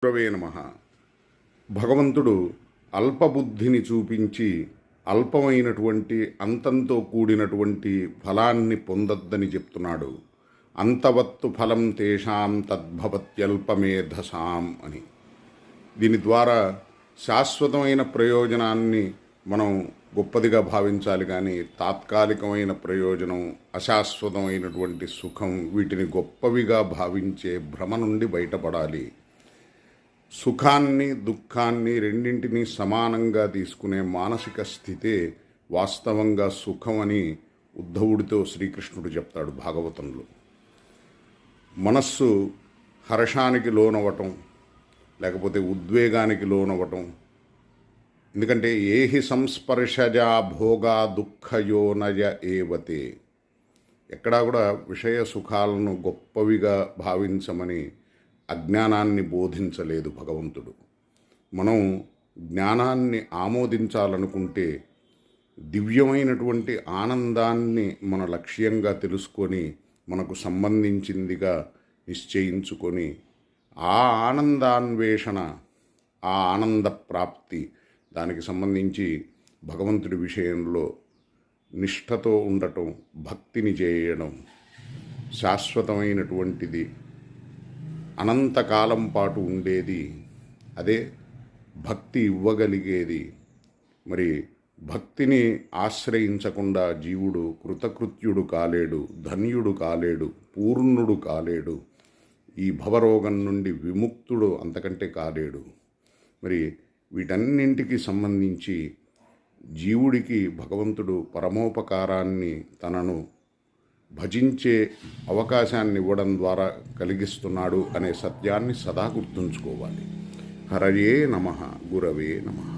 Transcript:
గురవే నమః. భగవంతుడు అల్పబుద్ధిని చూపించి అల్పమైనటువంటి అంతంతో కూడినటువంటి ఫలాన్ని పొందొద్దని చెప్తున్నాడు. అంతవత్తు ఫలం తేషాం తద్భవత్యల్పమేధసాం అని. దీని ద్వారా శాశ్వతమైన ప్రయోజనాన్ని మనం గొప్పదిగా భావించాలి, కానీ తాత్కాలికమైన ప్రయోజనం, అశాశ్వతమైనటువంటి సుఖం, వీటిని గొప్పవిగా భావించే భ్రమ నుండి బయటపడాలి. సుఖాన్ని దుఃఖాన్ని రెండింటినీ సమానంగా తీసుకునే మానసిక స్థితే వాస్తవంగా సుఖం అని ఉద్ధవుడితో శ్రీకృష్ణుడు చెప్తాడు భాగవతంలో. మనస్సు హర్షానికి లోనవటం, లేకపోతే ఉద్వేగానికి లోనవటం. ఎందుకంటే ఏహి సంస్పర్శజా భోగా దుఃఖయోనయ ఏవతే. ఎక్కడా కూడా విషయ సుఖాలను గొప్పవిగా భావించమని అజ్ఞానాన్ని బోధించలేదు భగవంతుడు. మనం జ్ఞానాన్ని ఆమోదించాలనుకుంటే దివ్యమైనటువంటి ఆనందాన్ని మన లక్ష్యంగా తెలుసుకొని మనకు సంబంధించిందిగా నిశ్చయించుకొని ఆ ఆనందాన్వేషణ, ఆ ఆనంద ప్రాప్తి, దానికి సంబంధించి భగవంతుడి విషయంలో నిష్ఠతో ఉండటం, భక్తిని చేయడం, శాశ్వతమైనటువంటిది, అనంతకాలం పాటు ఉండేది, అదే భక్తి ఇవ్వగలిగేది. మరి భక్తిని ఆశ్రయించకుండా జీవుడు కృతకృత్యుడు కాలేడు, ధన్యుడు కాలేడు, పూర్ణుడు కాలేడు, ఈ భవరోగం నుండి విముక్తుడు అంతకంటే కాలేడు. మరి వీటన్నింటికి సంబంధించి జీవుడికి భగవంతుడు పరమోపకారాన్ని, తనను భజించే అవకాశాన్ని ఇవ్వడం ద్వారా కలిగిస్తున్నాడు అనే సత్యాన్ని సదా గుర్తుంచుకోవాలి. హరయే నమః. గురవే నమః.